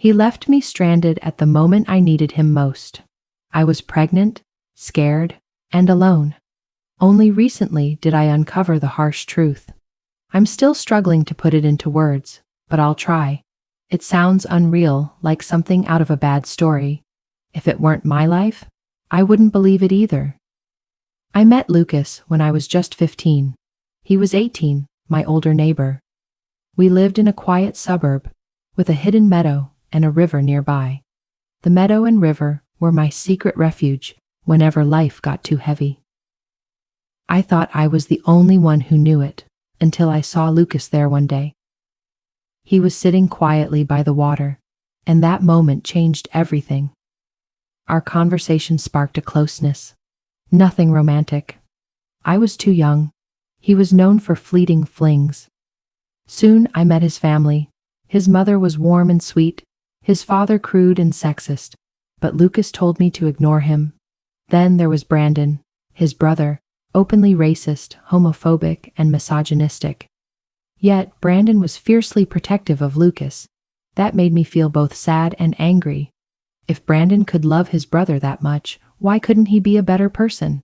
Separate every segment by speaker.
Speaker 1: He left me stranded at the moment I needed him most. I was pregnant, scared, and alone. Only recently did I uncover the harsh truth. I'm still struggling to put it into words, but I'll try. It sounds unreal, like something out of a bad story. If it weren't my life, I wouldn't believe it either. I met Lucas when I was just 15. He was 18, my older neighbor. We lived in a quiet suburb, with a hidden meadow and a river nearby. The meadow and river were my secret refuge whenever life got too heavy. I thought I was the only one who knew it, until I saw Lucas there one day. He was sitting quietly by the water, and that moment changed everything. Our conversation sparked a closeness. Nothing romantic. I was too young. He was known for fleeting flings. Soon I met his family. His mother was warm and sweet, his father crude and sexist, but Lucas told me to ignore him. Then there was Brandon, his brother, openly racist, homophobic, and misogynistic. Yet Brandon was fiercely protective of Lucas. That made me feel both sad and angry. If Brandon could love his brother that much, why couldn't he be a better person?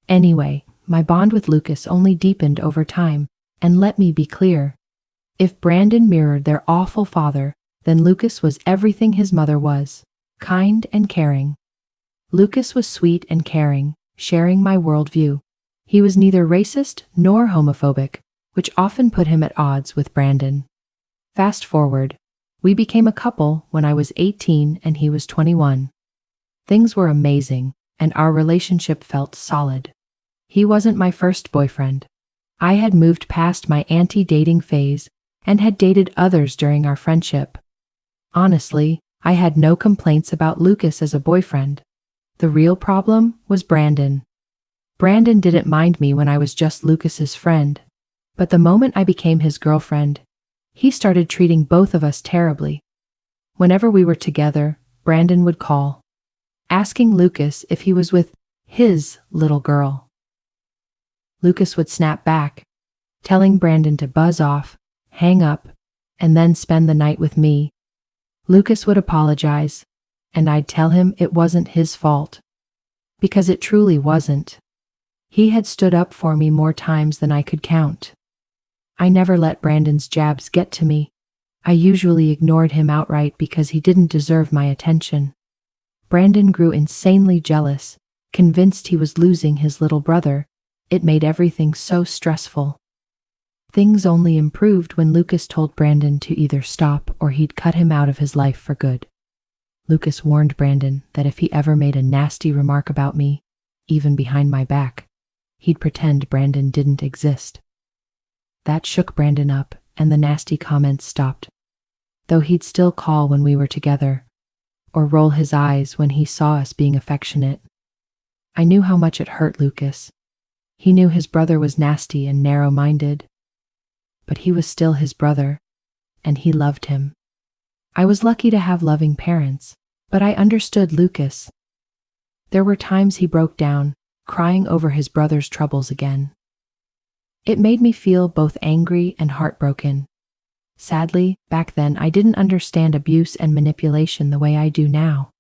Speaker 1: Anyway, my bond with Lucas only deepened over time, and let me be clear. If Brandon mirrored their awful father, then Lucas was everything his mother was, kind and caring. Lucas was sweet and caring, sharing my worldview. He was neither racist nor homophobic, which often put him at odds with Brandon. Fast forward, we became a couple when I was 18 and he was 21. Things were amazing, and our relationship felt solid. He wasn't my first boyfriend. I had moved past my anti-dating phase and had dated others during our friendship. Honestly, I had no complaints about Lucas as a boyfriend. The real problem was Brandon. Brandon didn't mind me when I was just Lucas's friend. But the moment I became his girlfriend, he started treating both of us terribly. Whenever we were together, Brandon would call, asking Lucas if he was with his little girl. Lucas would snap back, telling Brandon to buzz off, hang up, and then spend the night with me. Lucas would apologize, and I'd tell him it wasn't his fault. Because it truly wasn't. He had stood up for me more times than I could count. I never let Brandon's jabs get to me. I usually ignored him outright because he didn't deserve my attention. Brandon grew insanely jealous, convinced he was losing his little brother. It made everything so stressful. Things only improved when Lucas told Brandon to either stop or he'd cut him out of his life for good. Lucas warned Brandon that if he ever made a nasty remark about me, even behind my back, he'd pretend Brandon didn't exist. That shook Brandon up, and the nasty comments stopped. Though he'd still call when we were together, or roll his eyes when he saw us being affectionate. I knew how much it hurt Lucas. He knew his brother was nasty and narrow-minded. But he was still his brother, and he loved him. I was lucky to have loving parents, but I understood Lucas. There were times he broke down, crying over his brother's troubles again. It made me feel both angry and heartbroken. Sadly, back then I didn't understand abuse and manipulation the way I do now.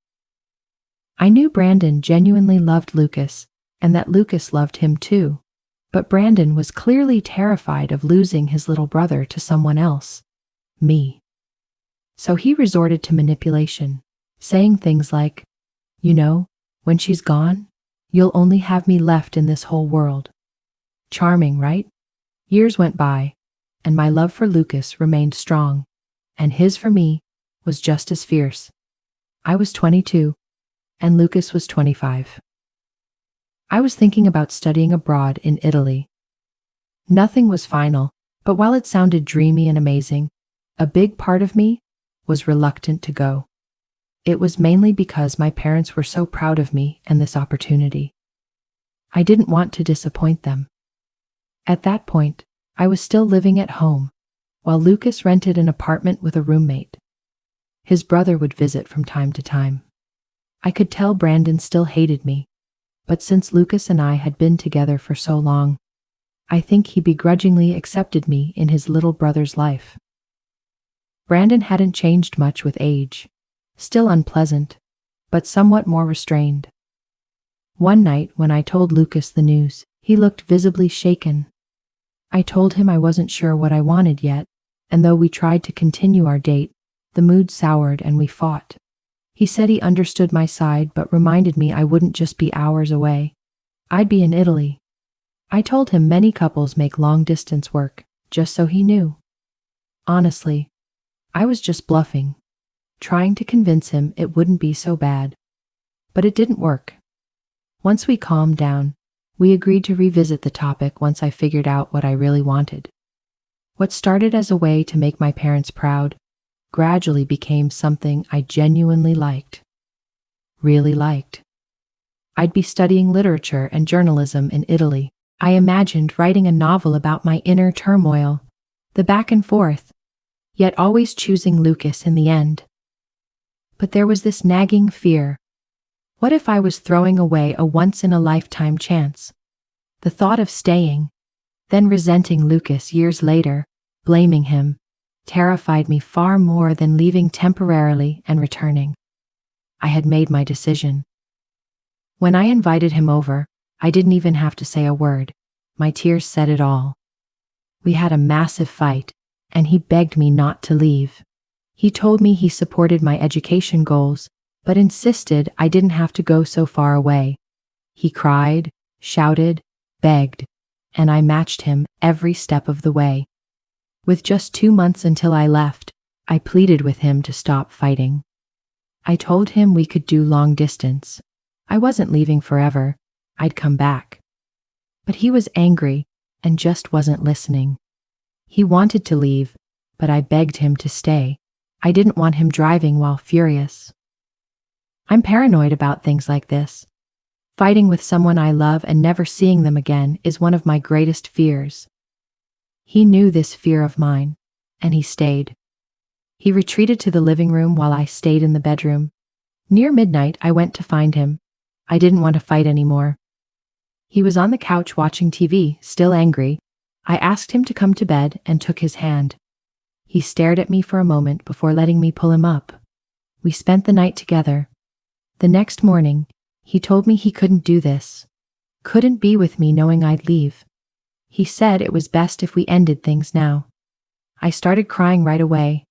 Speaker 1: I knew Brandon genuinely loved Lucas, and that Lucas loved him too. But Brandon was clearly terrified of losing his little brother to someone else, me. So he resorted to manipulation, saying things like, "You know, when she's gone, you'll only have me left in this whole world." Charming, right? Years went by, and my love for Lucas remained strong, and his for me was just as fierce. I was 22, and Lucas was 25. I was thinking about studying abroad in Italy. Nothing was final, but while it sounded dreamy and amazing, a big part of me was reluctant to go. It was mainly because my parents were so proud of me and this opportunity. I didn't want to disappoint them. At that point, I was still living at home, while Lucas rented an apartment with a roommate. His brother would visit from time to time. I could tell Brandon still hated me, but since Lucas and I had been together for so long, I think he begrudgingly accepted me in his little brother's life. Brandon hadn't changed much with age. Still unpleasant, but somewhat more restrained. One night when I told Lucas the news, he looked visibly shaken. I told him I wasn't sure what I wanted yet, and though we tried to continue our date, the mood soured and we fought. He said he understood my side but reminded me I wouldn't just be hours away. I'd be in Italy. I told him many couples make long-distance work, just so he knew. Honestly, I was just bluffing, trying to convince him it wouldn't be so bad. But it didn't work. Once we calmed down, we agreed to revisit the topic once I figured out what I really wanted. What started as a way to make my parents proud gradually became something I genuinely liked. Really liked. I'd be studying literature and journalism in Italy. I imagined writing a novel about my inner turmoil, the back and forth, yet always choosing Lucas in the end. But there was this nagging fear. What if I was throwing away a once-in-a-lifetime chance? The thought of staying, then resenting Lucas years later, blaming him, terrified me far more than leaving temporarily and returning. I had made my decision. When I invited him over, I didn't even have to say a word. My tears said it all. We had a massive fight, and he begged me not to leave. He told me he supported my education goals, but insisted I didn't have to go so far away. He cried, shouted, begged, and I matched him every step of the way. With just 2 months until I left, I pleaded with him to stop fighting. I told him we could do long distance. I wasn't leaving forever. I'd come back. But he was angry and just wasn't listening. He wanted to leave, but I begged him to stay. I didn't want him driving while furious. I'm paranoid about things like this. Fighting with someone I love and never seeing them again is one of my greatest fears. He knew this fear of mine, and he stayed. He retreated to the living room while I stayed in the bedroom. Near midnight, I went to find him. I didn't want to fight anymore. He was on the couch watching TV, still angry. I asked him to come to bed and took his hand. He stared at me for a moment before letting me pull him up. We spent the night together. The next morning, he told me he couldn't do this. Couldn't be with me knowing I'd leave. He said it was best if we ended things now. I started crying right away,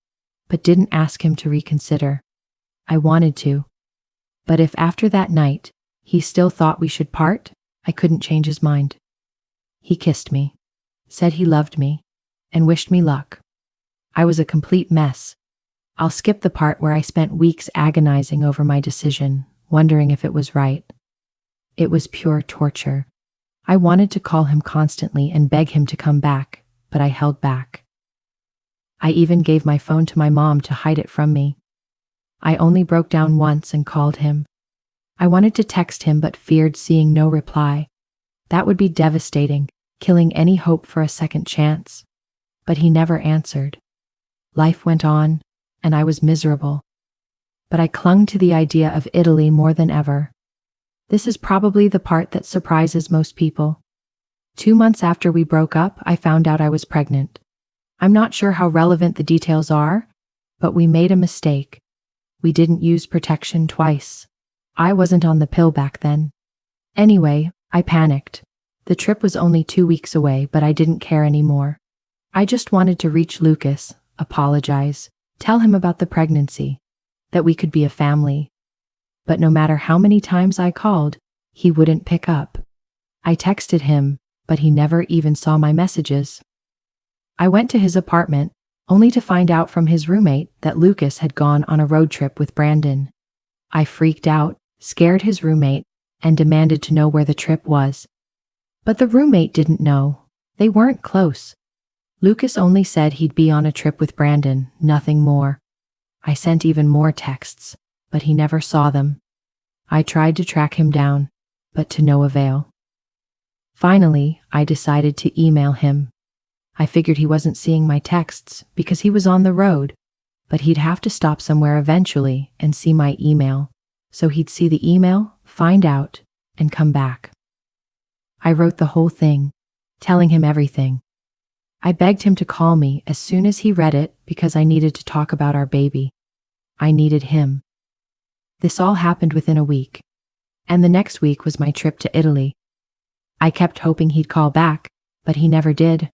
Speaker 1: but didn't ask him to reconsider. I wanted to. But if after that night, he still thought we should part, I couldn't change his mind. He kissed me, said he loved me, and wished me luck. I was a complete mess. I'll skip the part where I spent weeks agonizing over my decision, wondering if it was right. It was pure torture. I wanted to call him constantly and beg him to come back, but I held back. I even gave my phone to my mom to hide it from me. I only broke down once and called him. I wanted to text him but feared seeing no reply. That would be devastating, killing any hope for a second chance. But he never answered. Life went on, and I was miserable. But I clung to the idea of Italy more than ever. This is probably the part that surprises most people. 2 months after we broke up, I found out I was pregnant. I'm not sure how relevant the details are, but we made a mistake. We didn't use protection twice. I wasn't on the pill back then. Anyway, I panicked. The trip was only 2 weeks away, but I didn't care anymore. I just wanted to reach Lucas, apologize, tell him about the pregnancy, that we could be a family. But no matter how many times I called, he wouldn't pick up. I texted him, but he never even saw my messages. I went to his apartment, only to find out from his roommate that Lucas had gone on a road trip with Brandon. I freaked out, scared his roommate, and demanded to know where the trip was. But the roommate didn't know. They weren't close. Lucas only said he'd be on a trip with Brandon, nothing more. I sent even more texts, but he never saw them. I tried to track him down, but to no avail. Finally, I decided to email him. I figured he wasn't seeing my texts because he was on the road, but he'd have to stop somewhere eventually and see my email, so he'd see the email, find out, and come back. I wrote the whole thing, telling him everything. I begged him to call me as soon as he read it because I needed to talk about our baby. I needed him. This all happened within a week. And the next week was my trip to Italy. I kept hoping he'd call back, but he never did.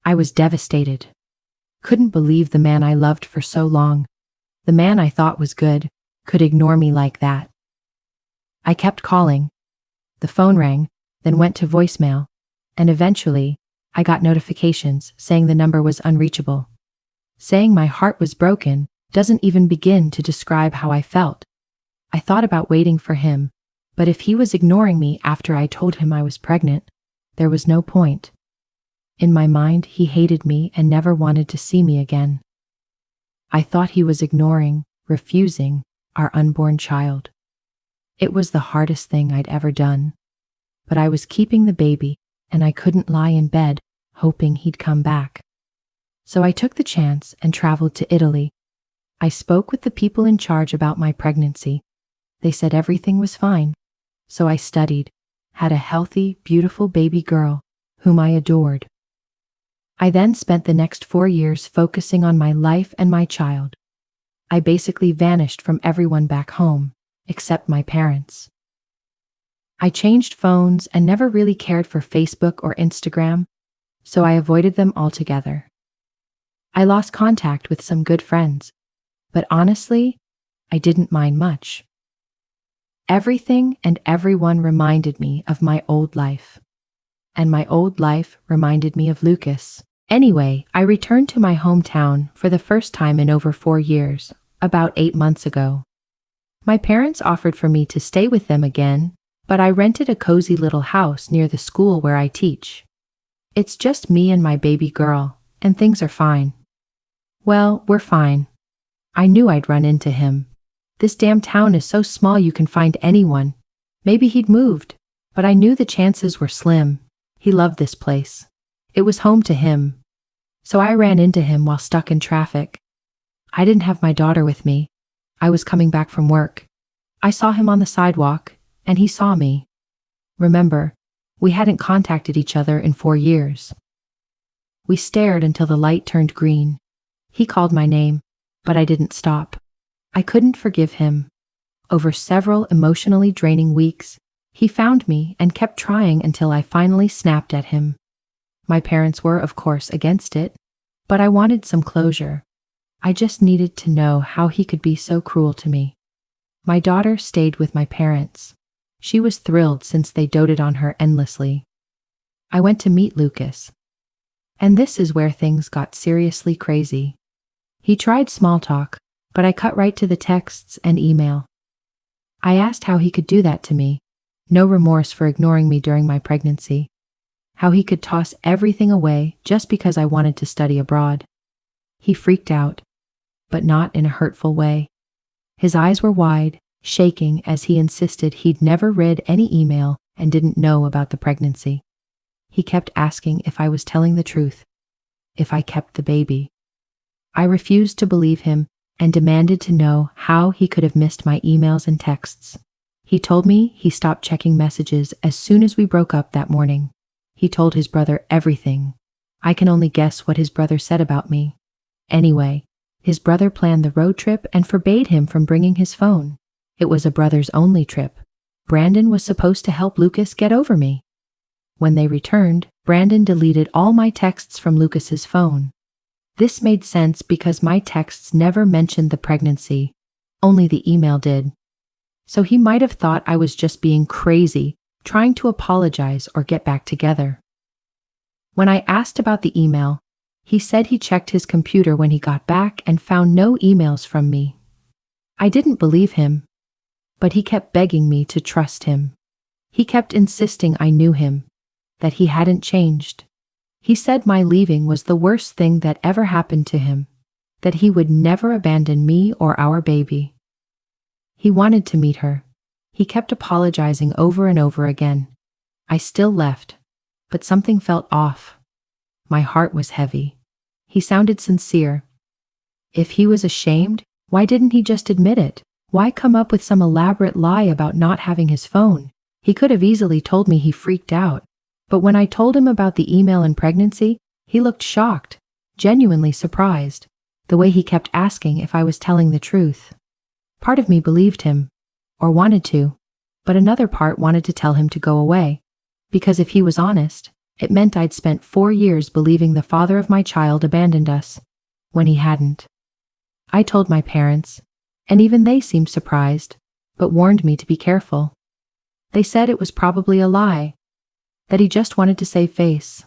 Speaker 1: I was devastated. Couldn't believe the man I loved for so long, the man I thought was good, could ignore me like that. I kept calling. The phone rang, then went to voicemail, and eventually, I got notifications saying the number was unreachable. Saying my heart was broken doesn't even begin to describe how I felt. I thought about waiting for him, but if he was ignoring me after I told him I was pregnant, there was no point. In my mind, he hated me and never wanted to see me again. I thought he was ignoring, refusing, our unborn child. It was the hardest thing I'd ever done. But I was keeping the baby, and I couldn't lie in bed hoping he'd come back. So I took the chance and traveled to Italy. I spoke with the people in charge about my pregnancy. They said everything was fine. So I studied, had a healthy, beautiful baby girl whom I adored. I then spent the next 4 years focusing on my life and my child. I basically vanished from everyone back home, except my parents. I changed phones and never really cared for Facebook or Instagram, so I avoided them altogether. I lost contact with some good friends, but honestly, I didn't mind much. Everything and everyone reminded me of my old life, and my old life reminded me of Lucas. Anyway, I returned to my hometown for the first time in over 4 years, about 8 months ago. My parents offered for me to stay with them again, but I rented a cozy little house near the school where I teach. It's just me and my baby girl, and things are fine. Well, we're fine. I knew I'd run into him. This damn town is so small you can find anyone. Maybe he'd moved, but I knew the chances were slim. He loved this place. It was home to him. So I ran into him while stuck in traffic. I didn't have my daughter with me. I was coming back from work. I saw him on the sidewalk, and he saw me. Remember, we hadn't contacted each other in 4 years. We stared until the light turned green. He called my name, but I didn't stop. I couldn't forgive him. Over several emotionally draining weeks, he found me and kept trying until I finally snapped at him. My parents were, of course, against it, but I wanted some closure. I just needed to know how he could be so cruel to me. My daughter stayed with my parents. She was thrilled since they doted on her endlessly. I went to meet Lucas. And this is where things got seriously crazy. He tried small talk, but I cut right to the texts and email. I asked how he could do that to me. No remorse for ignoring me during my pregnancy. How he could toss everything away just because I wanted to study abroad. He freaked out, but not in a hurtful way. His eyes were wide, shaking as he insisted he'd never read any email and didn't know about the pregnancy. He kept asking if I was telling the truth, if I kept the baby. I refused to believe him and demanded to know how he could have missed my emails and texts. He told me he stopped checking messages as soon as we broke up that morning. He told his brother everything. I can only guess what his brother said about me. Anyway, his brother planned the road trip and forbade him from bringing his phone. It was a brothers-only trip. Brandon was supposed to help Lucas get over me. When they returned, Brandon deleted all my texts from Lucas's phone. This made sense because my texts never mentioned the pregnancy. Only the email did. So he might have thought I was just being crazy, trying to apologize or get back together. When I asked about the email, he said he checked his computer when he got back and found no emails from me. I didn't believe him, but he kept begging me to trust him. He kept insisting I knew him, that he hadn't changed. He said my leaving was the worst thing that ever happened to him, that he would never abandon me or our baby. He wanted to meet her. He kept apologizing over and over again. I still left, but something felt off. My heart was heavy. He sounded sincere. If he was ashamed, why didn't he just admit it? Why come up with some elaborate lie about not having his phone? He could have easily told me he freaked out. But when I told him about the email and pregnancy, He looked shocked, genuinely surprised, the way he kept asking if I was telling the truth. Part of me believed him, or wanted to, but another part wanted to tell him to go away, because if he was honest, it meant I'd spent 4 years believing the father of my child abandoned us, when he hadn't. I told my parents, and even they seemed surprised, but warned me to be careful. They said it was probably a lie, that he just wanted to save face.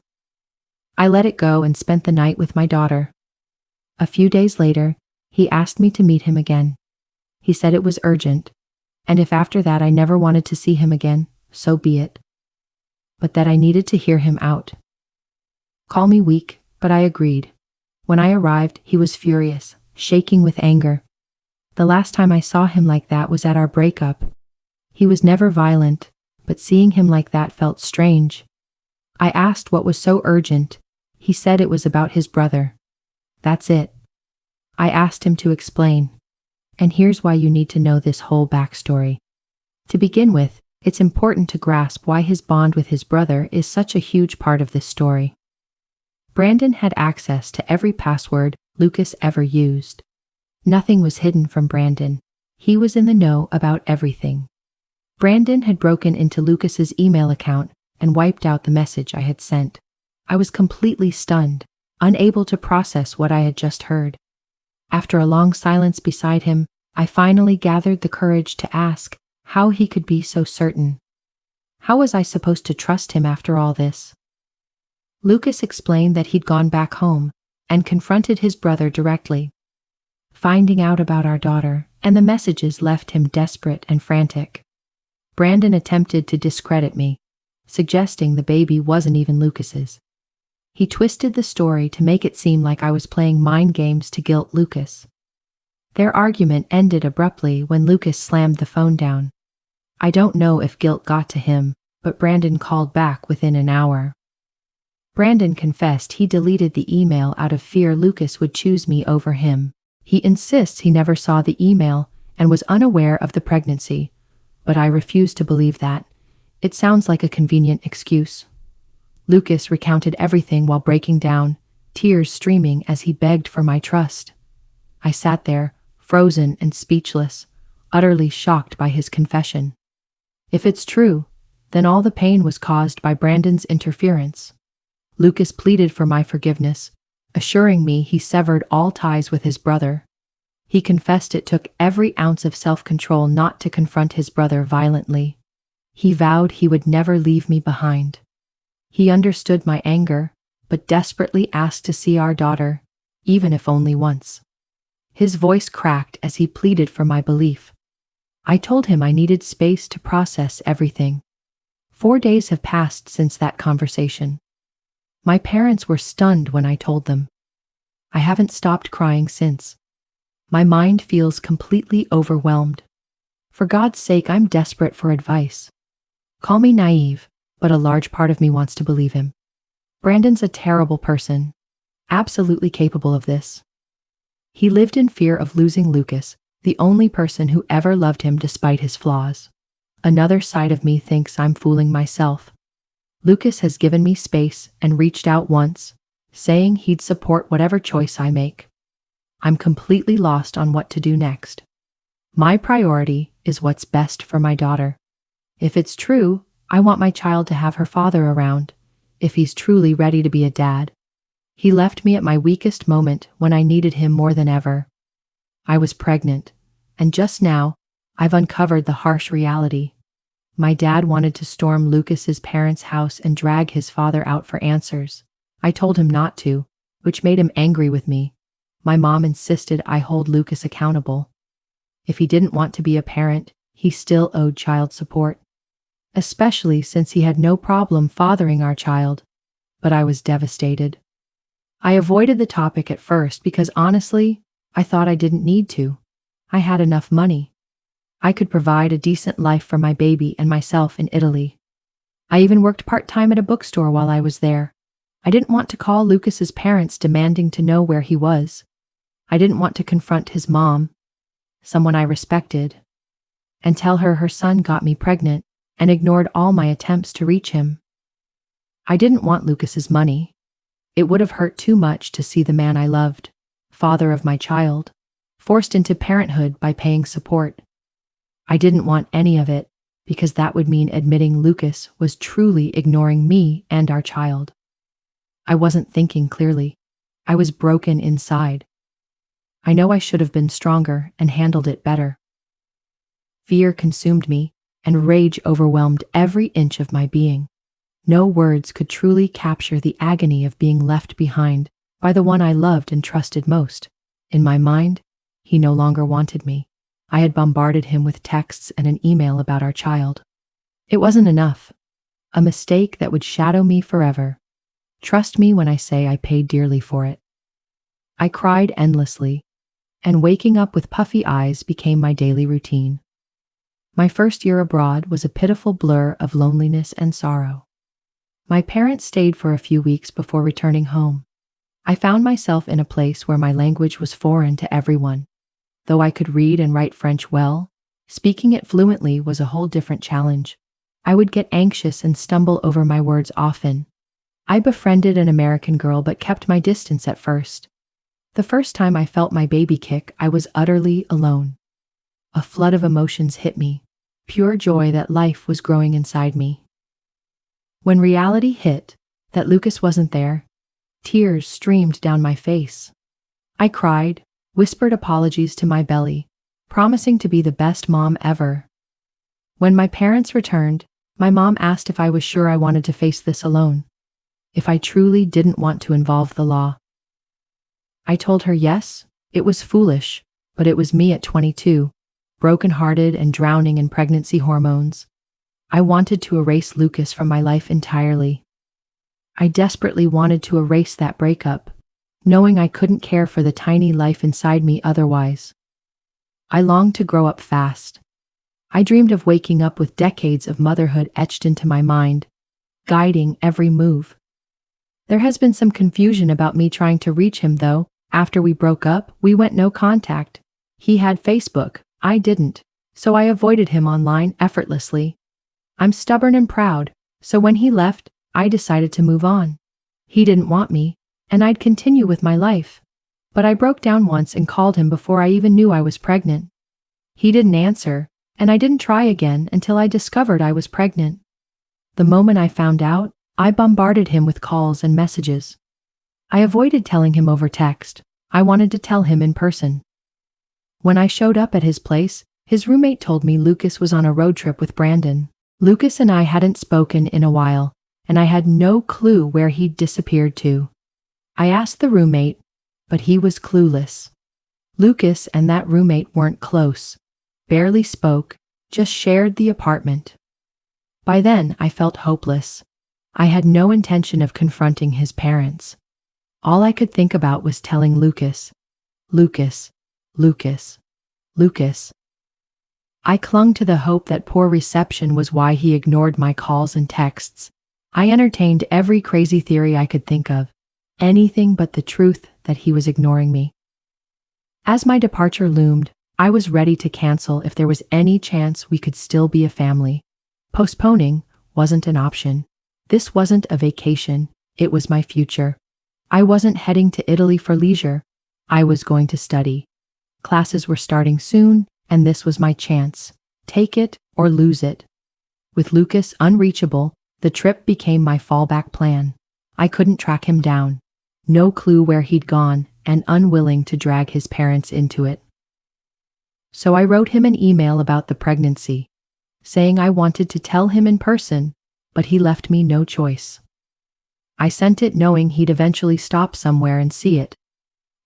Speaker 1: I let it go and spent the night with my daughter. A few days later, he asked me to meet him again. He said it was urgent, and if after that I never wanted to see him again, so be it. But that I needed to hear him out. Call me weak, but I agreed. When I arrived, he was furious, shaking with anger. The last time I saw him like that was at our breakup. He was never violent, but seeing him like that felt strange. I asked what was so urgent. He said it was about his brother. That's it. I asked him to explain. And here's why you need to know this whole backstory. To begin with, it's important to grasp why his bond with his brother is such a huge part of this story. Brandon had access to every password Lucas ever used. Nothing was hidden from Brandon. He was in the know about everything. Brandon had broken into Lucas's email account and wiped out the message I had sent. I was completely stunned, unable to process what I had just heard. After a long silence beside him, I finally gathered the courage to ask how he could be so certain. How was I supposed to trust him after all this? Lucas explained that he'd gone back home and confronted his brother directly. Finding out about our daughter and the messages left him desperate and frantic. Brandon attempted to discredit me, suggesting the baby wasn't even Lucas's. He twisted the story to make it seem like I was playing mind games to guilt Lucas. Their argument ended abruptly when Lucas slammed the phone down. I don't know if guilt got to him, but Brandon called back within an hour. Brandon confessed he deleted the email out of fear Lucas would choose me over him. He insists he never saw the email and was unaware of the pregnancy, but I refuse to believe that. It sounds like a convenient excuse. Lucas recounted everything while breaking down, tears streaming as he begged for my trust. I sat there, frozen and speechless, utterly shocked by his confession. If it's true, then all the pain was caused by Brandon's interference. Lucas pleaded for my forgiveness, assuring me he severed all ties with his brother. He confessed it took every ounce of self-control not to confront his brother violently. He vowed he would never leave me behind. He understood my anger, but desperately asked to see our daughter, even if only once. His voice cracked as he pleaded for my belief. I told him I needed space to process everything. 4 days have passed since that conversation. My parents were stunned when I told them. I haven't stopped crying since. My mind feels completely overwhelmed. For God's sake, I'm desperate for advice. Call me naive, but a large part of me wants to believe him. Brandon's a terrible person, absolutely capable of this. He lived in fear of losing Lucas, the only person who ever loved him despite his flaws. Another side of me thinks I'm fooling myself. Lucas has given me space and reached out once, saying he'd support whatever choice I make. I'm completely lost on what to do next. My priority is what's best for my daughter. If it's true, I want my child to have her father around, if he's truly ready to be a dad. He left me at my weakest moment when I needed him more than ever. I was pregnant, and just now, I've uncovered the harsh reality. My dad wanted to storm Lucas's parents' house and drag his father out for answers. I told him not to, which made him angry with me. My mom insisted I hold Lucas accountable. If he didn't want to be a parent, he still owed child support. Especially since he had no problem fathering our child. But I was devastated. I avoided the topic at first because honestly, I thought I didn't need to. I had enough money. I could provide a decent life for my baby and myself in Italy. I even worked part-time at a bookstore while I was there. I didn't want to call Lucas's parents demanding to know where he was. I didn't want to confront his mom, someone I respected, and tell her son got me pregnant and ignored all my attempts to reach him. I didn't want Lucas's money. It would have hurt too much to see the man I loved, father of my child, forced into parenthood by paying support. I didn't want any of it, because that would mean admitting Lucas was truly ignoring me and our child. I wasn't thinking clearly. I was broken inside. I know I should have been stronger and handled it better. Fear consumed me, and rage overwhelmed every inch of my being. No words could truly capture the agony of being left behind by the one I loved and trusted most. In my mind, he no longer wanted me. I had bombarded him with texts and an email about our child. It wasn't enough. A mistake that would shadow me forever. Trust me when I say I paid dearly for it. I cried endlessly, and waking up with puffy eyes became my daily routine. My first year abroad was a pitiful blur of loneliness and sorrow. My parents stayed for a few weeks before returning home. I found myself in a place where my language was foreign to everyone. Though I could read and write French well, speaking it fluently was a whole different challenge. I would get anxious and stumble over my words often. I befriended an American girl but kept my distance at first. The first time I felt my baby kick, I was utterly alone. A flood of emotions hit me, pure joy that life was growing inside me. When reality hit, that Lucas wasn't there, tears streamed down my face. I cried, whispered apologies to my belly, promising to be the best mom ever. When my parents returned, my mom asked if I was sure I wanted to face this alone, if I truly didn't want to involve the law. I told her yes, it was foolish, but it was me at 22, broken-hearted and drowning in pregnancy hormones. I wanted to erase Lucas from my life entirely. I desperately wanted to erase that breakup, knowing I couldn't care for the tiny life inside me otherwise. I longed to grow up fast. I dreamed of waking up with decades of motherhood etched into my mind, guiding every move. There has been some confusion about me trying to reach him though. After we broke up, we went no contact. He had Facebook, I didn't, so I avoided him online effortlessly. I'm stubborn and proud, so when he left, I decided to move on. He didn't want me, and I'd continue with my life. But I broke down once and called him before I even knew I was pregnant. He didn't answer, and I didn't try again until I discovered I was pregnant. The moment I found out, I bombarded him with calls and messages. I avoided telling him over text. I wanted to tell him in person. When I showed up at his place, his roommate told me Lucas was on a road trip with Brandon. Lucas and I hadn't spoken in a while, and I had no clue where he'd disappeared to. I asked the roommate, but he was clueless. Lucas and that roommate weren't close, barely spoke, just shared the apartment. By then, I felt hopeless. I had no intention of confronting his parents. All I could think about was telling Lucas, Lucas, Lucas, Lucas. I clung to the hope that poor reception was why he ignored my calls and texts. I entertained every crazy theory I could think of, anything but the truth that he was ignoring me. As my departure loomed, I was ready to cancel if there was any chance we could still be a family. Postponing wasn't an option. This wasn't a vacation, it was my future. I wasn't heading to Italy for leisure. I was going to study. Classes were starting soon, and this was my chance. Take it or lose it. With Lucas unreachable, the trip became my fallback plan. I couldn't track him down. No clue where he'd gone, and unwilling to drag his parents into it. So I wrote him an email about the pregnancy, saying I wanted to tell him in person, but he left me no choice. I sent it knowing he'd eventually stop somewhere and see it.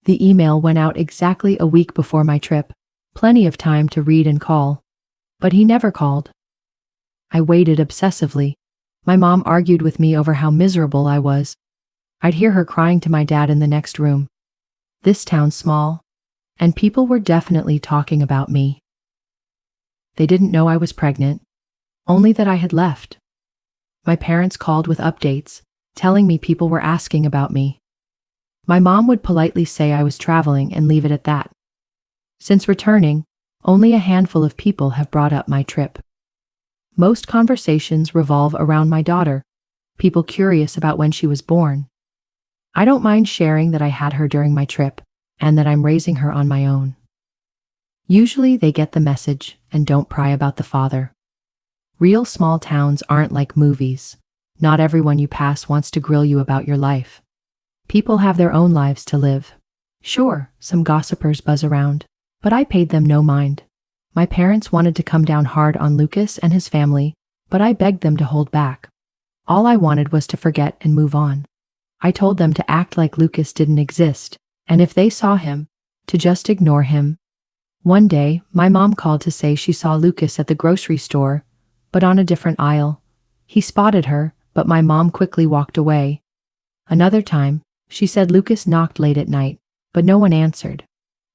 Speaker 1: The email went out exactly a week before my trip, plenty of time to read and call. But he never called. I waited obsessively. My mom argued with me over how miserable I was. I'd hear her crying to my dad in the next room. This town's small, and people were definitely talking about me. They didn't know I was pregnant, only that I had left. My parents called with updates, telling me people were asking about me. My mom would politely say I was traveling and leave it at that. Since returning, only a handful of people have brought up my trip. Most conversations revolve around my daughter, people curious about when she was born. I don't mind sharing that I had her during my trip and that I'm raising her on my own. Usually they get the message and don't pry about the father. Real small towns aren't like movies. Not everyone you pass wants to grill you about your life. People have their own lives to live. Sure, some gossipers buzz around, but I paid them no mind. My parents wanted to come down hard on Lucas and his family, but I begged them to hold back. All I wanted was to forget and move on. I told them to act like Lucas didn't exist, and if they saw him, to just ignore him. One day, my mom called to say she saw Lucas at the grocery store, but on a different aisle. He spotted her, but my mom quickly walked away. Another time, she said Lucas knocked late at night, but no one answered.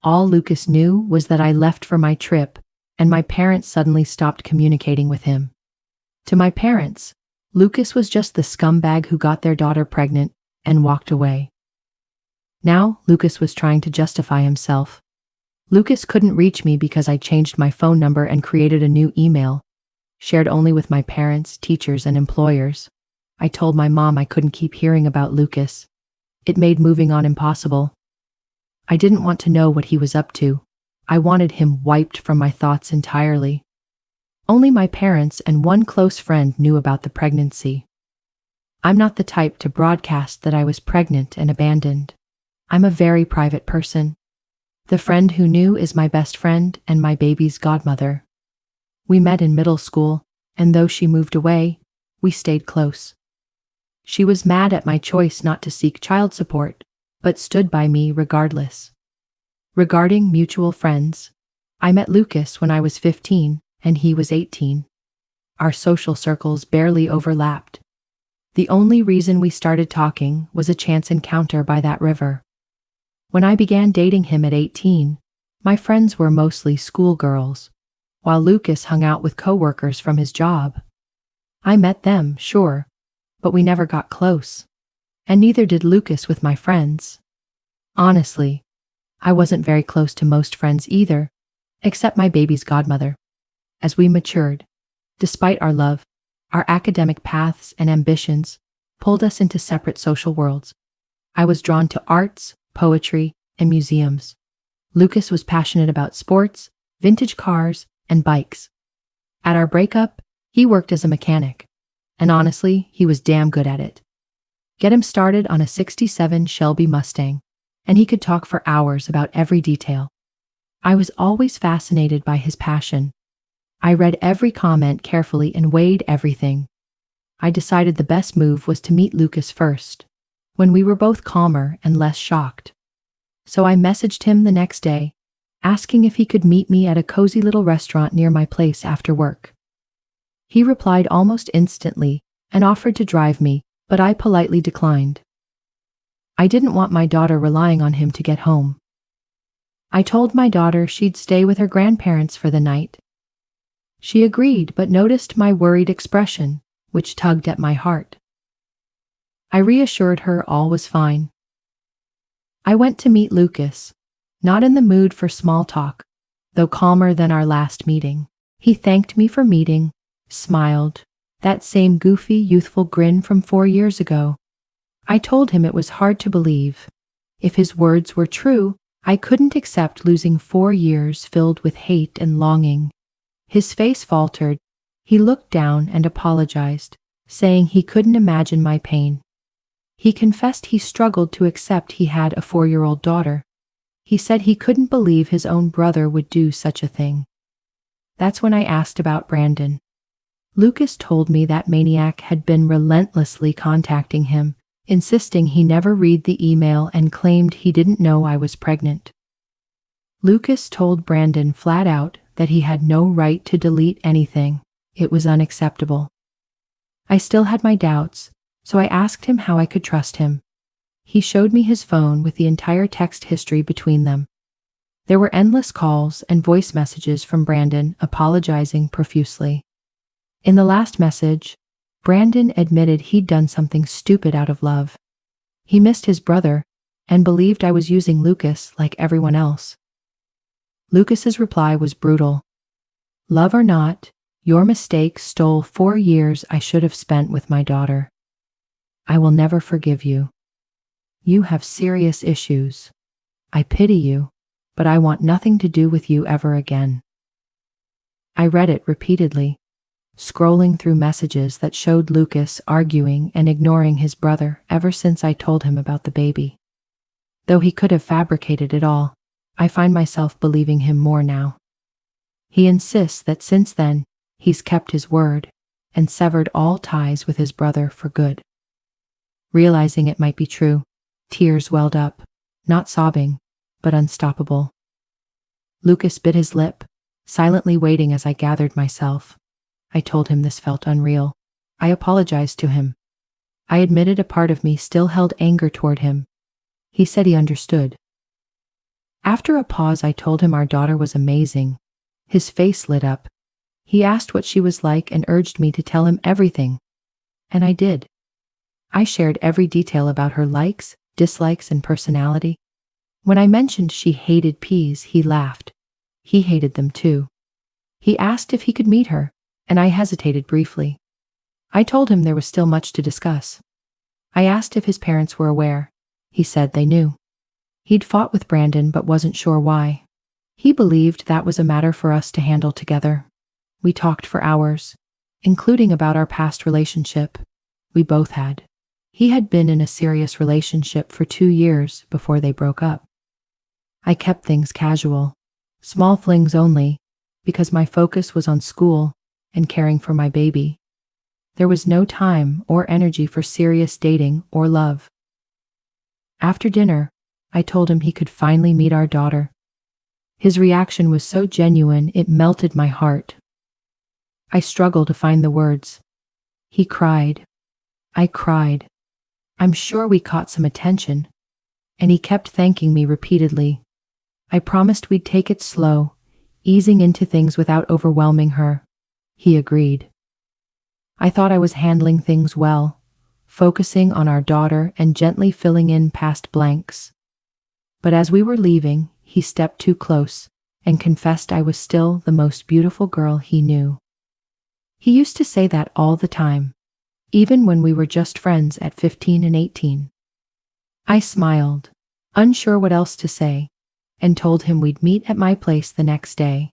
Speaker 1: All Lucas knew was that I left for my trip, and my parents suddenly stopped communicating with him. To my parents, Lucas was just the scumbag who got their daughter pregnant and walked away. Now, Lucas was trying to justify himself. Lucas couldn't reach me because I changed my phone number and created a new email, shared only with my parents, teachers, and employers. I told my mom I couldn't keep hearing about Lucas. It made moving on impossible. I didn't want to know what he was up to. I wanted him wiped from my thoughts entirely. Only my parents and one close friend knew about the pregnancy. I'm not the type to broadcast that I was pregnant and abandoned. I'm a very private person. The friend who knew is my best friend and my baby's godmother. We met in middle school, and though she moved away, we stayed close. She was mad at my choice not to seek child support, but stood by me regardless. Regarding mutual friends, I met Lucas when I was 15 and he was 18. Our social circles barely overlapped. The only reason we started talking was a chance encounter by that river. When I began dating him at 18, my friends were mostly schoolgirls, while Lucas hung out with coworkers from his job. I met them, sure, but we never got close, and neither did Lucas with my friends. Honestly, I wasn't very close to most friends either, except my baby's godmother. As we matured, despite our love, our academic paths and ambitions pulled us into separate social worlds. I was drawn to arts, poetry, and museums. Lucas was passionate about sports, vintage cars, and bikes. At our breakup, he worked as a mechanic, and honestly, he was damn good at it. Get him started on a '67 Shelby Mustang, and he could talk for hours about every detail. I was always fascinated by his passion. I read every comment carefully and weighed everything. I decided the best move was to meet Lucas first, when we were both calmer and less shocked. So I messaged him the next day, asking if he could meet me at a cozy little restaurant near my place after work. He replied almost instantly and offered to drive me, but I politely declined. I didn't want my daughter relying on him to get home. I told my daughter she'd stay with her grandparents for the night. She agreed but noticed my worried expression, which tugged at my heart. I reassured her all was fine. I went to meet Lucas, not in the mood for small talk, though calmer than our last meeting. He thanked me for meeting, smiled, that same goofy, youthful grin from 4 years ago. I told him it was hard to believe. If his words were true, I couldn't accept losing 4 years filled with hate and longing. His face faltered. He looked down and apologized, saying he couldn't imagine my pain. He confessed he struggled to accept he had a 4-year-old daughter. He said he couldn't believe his own brother would do such a thing. That's when I asked about Brandon. Lucas told me that maniac had been relentlessly contacting him, insisting he never read the email and claimed he didn't know I was pregnant. Lucas told Brandon flat out that he had no right to delete anything. It was unacceptable. I still had my doubts, so I asked him how I could trust him. He showed me his phone with the entire text history between them. There were endless calls and voice messages from Brandon apologizing profusely. In the last message, Brandon admitted he'd done something stupid out of love. He missed his brother and believed I was using Lucas like everyone else. Lucas's reply was brutal. Love or not, your mistake stole 4 years I should have spent with my daughter. I will never forgive you. You have serious issues. I pity you, but I want nothing to do with you ever again. I read it repeatedly, scrolling through messages that showed Lucas arguing and ignoring his brother ever since I told him about the baby. Though he could have fabricated it all, I find myself believing him more now. He insists that since then, he's kept his word and severed all ties with his brother for good. Realizing it might be true, tears welled up, not sobbing, but unstoppable. Lucas bit his lip, silently waiting as I gathered myself. I told him this felt unreal. I apologized to him. I admitted a part of me still held anger toward him. He said he understood. After a pause, I told him our daughter was amazing. His face lit up. He asked what she was like and urged me to tell him everything. And I did. I shared every detail about her likes, dislikes, and personality. When I mentioned she hated peas, he laughed. He hated them too. He asked if he could meet her, and I hesitated briefly. I told him there was still much to discuss. I asked if his parents were aware. He said they knew. He'd fought with Brandon but wasn't sure why. He believed that was a matter for us to handle together. We talked for hours, including about our past relationship. We both had. He had been in a serious relationship for 2 years before they broke up. I kept things casual, small flings only, because my focus was on school and caring for my baby. There was no time or energy for serious dating or love. After dinner, I told him he could finally meet our daughter. His reaction was so genuine it melted my heart. I struggled to find the words. He cried. I cried. I'm sure we caught some attention, and he kept thanking me repeatedly. I promised we'd take it slow, easing into things without overwhelming her. He agreed. I thought I was handling things well, focusing on our daughter and gently filling in past blanks. But as we were leaving, he stepped too close and confessed I was still the most beautiful girl he knew. He used to say that all the time, even when we were just friends at 15 and 18. I smiled, unsure what else to say, and told him we'd meet at my place the next day.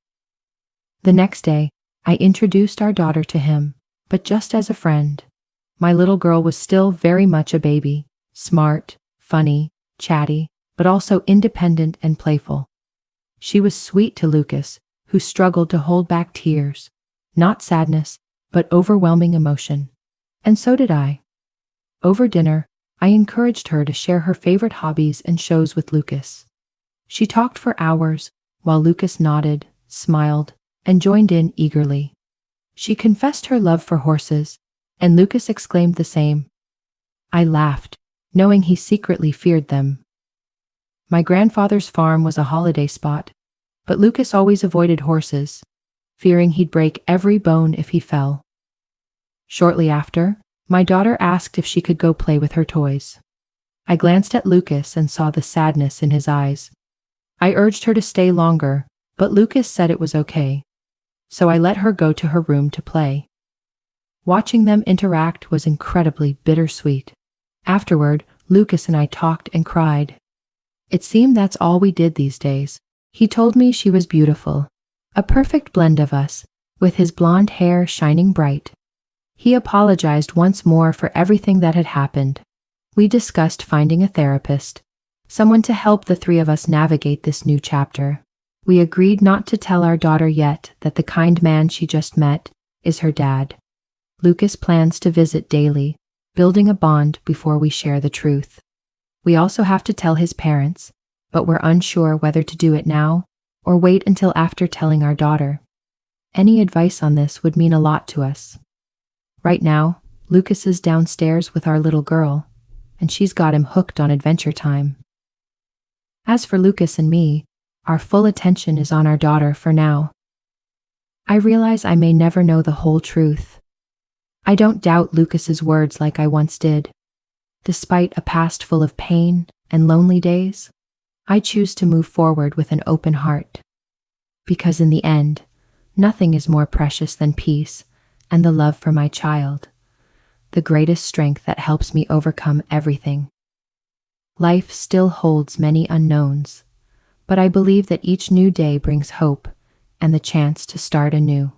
Speaker 1: The next day, I introduced our daughter to him, but just as a friend. My little girl was still very much a baby, smart, funny, chatty, but also independent and playful. She was sweet to Lucas, who struggled to hold back tears, not sadness, but overwhelming emotion. And so did I. Over dinner, I encouraged her to share her favorite hobbies and shows with Lucas. She talked for hours, while Lucas nodded, smiled, and joined in eagerly. She confessed her love for horses, and Lucas exclaimed the same. I laughed, knowing he secretly feared them. My grandfather's farm was a holiday spot, but Lucas always avoided horses, fearing he'd break every bone if he fell. Shortly after, my daughter asked if she could go play with her toys. I glanced at Lucas and saw the sadness in his eyes. I urged her to stay longer, but Lucas said it was okay. So I let her go to her room to play. Watching them interact was incredibly bittersweet. Afterward, Lucas and I talked and cried. It seemed that's all we did these days. He told me she was beautiful, a perfect blend of us, with his blonde hair shining bright. He apologized once more for everything that had happened. We discussed finding a therapist, someone to help the three of us navigate this new chapter. We agreed not to tell our daughter yet that the kind man she just met is her dad. Lucas plans to visit daily, building a bond before we share the truth. We also have to tell his parents, but we're unsure whether to do it now or wait until after telling our daughter. Any advice on this would mean a lot to us. Right now, Lucas is downstairs with our little girl, and she's got him hooked on Adventure Time. As for Lucas and me, our full attention is on our daughter for now. I realize I may never know the whole truth. I don't doubt Lucas's words like I once did. Despite a past full of pain and lonely days, I choose to move forward with an open heart. Because in the end, nothing is more precious than peace and the love for my child, the greatest strength that helps me overcome everything. Life still holds many unknowns, but I believe that each new day brings hope and the chance to start anew.